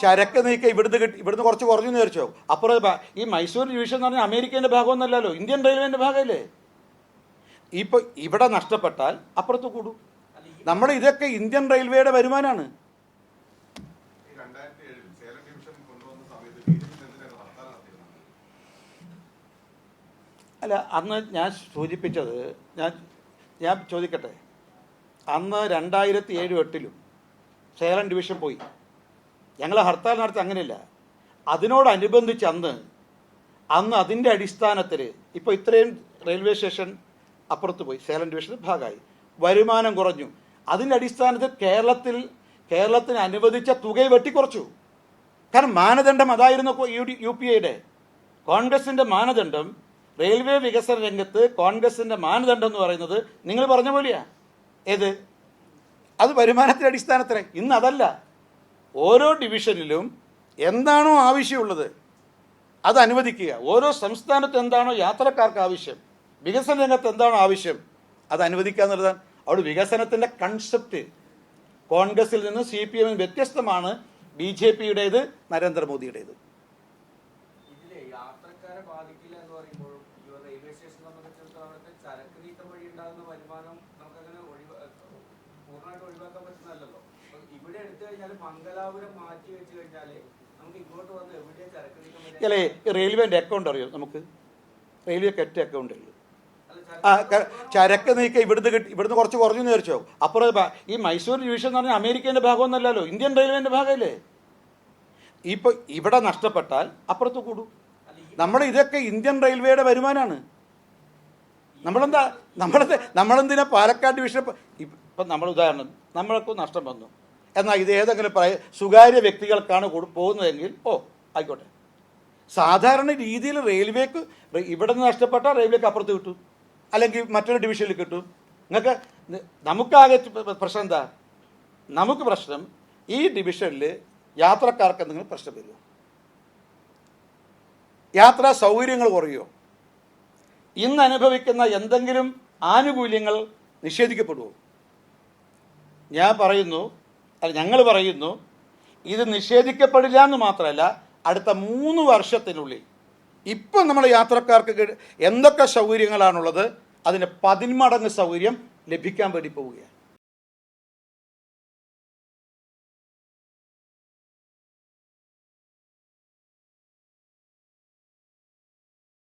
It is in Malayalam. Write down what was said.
ചരക്ക് നീക്കം ഇവിടുന്ന് കുറച്ച് കുറഞ്ഞു വിചാരിച്ചോ. അപ്പുറം ഈ മൈസൂർ ഡിവിഷൻ എന്ന് പറഞ്ഞാൽ അമേരിക്കേൻ്റെ ഭാഗമൊന്നുമല്ലല്ലോ, ഇന്ത്യൻ റെയിൽവേൻ്റെ ഭാഗമല്ലേ. ഇപ്പോൾ ഇവിടെ നഷ്ടപ്പെട്ടാൽ അപ്പുറത്ത് കൂടും. നമ്മുടെ ഇതൊക്കെ ഇന്ത്യൻ റെയിൽവേയുടെ വരുമാനമാണ്. അല്ല, അന്ന് ഞാൻ സൂചിപ്പിച്ചത് ഞാൻ ചോദിക്കട്ടെ, അന്ന് 2007-8 സേലം ഡിവിഷൻ പോയി. ഞങ്ങൾ ഹർത്താൽ നടത്തി, അങ്ങനെയില്ല. അതിനോടനുബന്ധിച്ച് അന്ന് അതിൻ്റെ അടിസ്ഥാനത്തിൽ ഇപ്പോൾ ഇത്രയും റെയിൽവേ സ്റ്റേഷൻ അപ്പുറത്ത് പോയി, സേലം ഡിവിഷൻ ഭാഗമായി, വരുമാനം കുറഞ്ഞു. അതിൻ്റെ അടിസ്ഥാനത്തിൽ കേരളത്തിന് അനുവദിച്ച തുകയെ വെട്ടിക്കുറച്ചു. കാരണം മാനദണ്ഡം അതായിരുന്നു. UPA കോൺഗ്രസിൻ്റെ മാനദണ്ഡം, റെയിൽവേ വികസന രംഗത്ത് കോൺഗ്രസിൻ്റെ മാനദണ്ഡം എന്ന് പറയുന്നത് നിങ്ങൾ പറഞ്ഞ പോലെയാ. ഏത്? അത് വരുമാനത്തിൻ്റെ അടിസ്ഥാനത്തിൽ. ഇന്ന് അതല്ല. ഓരോ ഡിവിഷനിലും എന്താണോ ആവശ്യമുള്ളത് അത് അനുവദിക്കുക. ഓരോ സംസ്ഥാനത്ത് എന്താണോ യാത്രക്കാർക്ക് ആവശ്യം, വികസന രംഗത്ത് എന്താണോ ആവശ്യം, അത് അനുവദിക്കുക എന്നുള്ളതാണ്. അവിടെ വികസനത്തിൻ്റെ കൺസെപ്റ്റ് കോൺഗ്രസിൽ നിന്ന് CPM വ്യത്യസ്തമാണ്, BJPയുടേത്, നരേന്ദ്രമോദിയുടേത്. അല്ലേ, റെയിൽവേൻ്റെ അക്കൗണ്ട് അറിയോ നമുക്ക്? റെയിൽവേക്ക് ഒറ്റ അക്കൗണ്ടേ ഉള്ളൂ. ചരക്ക് നീക്കം ഇവിടുന്ന് കുറച്ച് കുറഞ്ഞു വിചാരിച്ചോ. അപ്പുറം ഈ മൈസൂർ ഡിവിഷൻ എന്ന് പറഞ്ഞാൽ അമേരിക്കേൻ്റെ ഭാഗമൊന്നുമല്ലല്ലോ, ഇന്ത്യൻ റെയിൽവേൻ്റെ ഭാഗമല്ലേ. ഇപ്പോൾ ഇവിടെ നഷ്ടപ്പെട്ടാൽ അപ്പുറത്ത് കൂടും. നമ്മുടെ ഇതൊക്കെ ഇന്ത്യൻ റെയിൽവേയുടെ വരുമാനമാണ്. നമ്മളെന്തിനാ പാലക്കാട് ഡിവിഷൻ ഇപ്പം നമ്മൾ ഉദാഹരണം, നമ്മൾക്ക് നഷ്ടം വന്നു, എന്നാൽ ഇത് ഏതെങ്കിലും സ്വകാര്യ വ്യക്തികൾക്കാണ് പോകുന്നതെങ്കിൽ ആയിക്കോട്ടെ. സാധാരണ രീതിയിൽ റെയിൽവേക്ക് ഇവിടെ നിന്ന് നഷ്ടപ്പെട്ടാൽ റെയിൽവേക്ക് അപ്പുറത്ത് കിട്ടും, അല്ലെങ്കിൽ മറ്റൊരു ഡിവിഷനിൽ കിട്ടും. നമുക്കാകെ പ്രശ്നം എന്താ? നമുക്ക് പ്രശ്നം ഈ ഡിവിഷനിൽ യാത്രക്കാർക്ക് എന്തെങ്കിലും പ്രശ്നം വരുമോ, യാത്രാ സൗകര്യങ്ങൾ കുറയുമോ, ഇന്ന് അനുഭവിക്കുന്ന എന്തെങ്കിലും ആനുകൂല്യങ്ങൾ നിഷേധിക്കപ്പെടുമോ? ഞങ്ങൾ പറയുന്നു ഇത് നിഷേധിക്കപ്പെടില്ല എന്ന് മാത്രമല്ല, അടുത്ത 3 വർഷത്തിനുള്ളിൽ ഇപ്പം നമ്മുടെ യാത്രക്കാർക്ക് എന്തൊക്കെ സൗകര്യങ്ങളാണുള്ളത് അതിന് 10 മടങ്ങ് സൗകര്യം ലഭിക്കാൻ വേണ്ടി പോവുകയാണ്.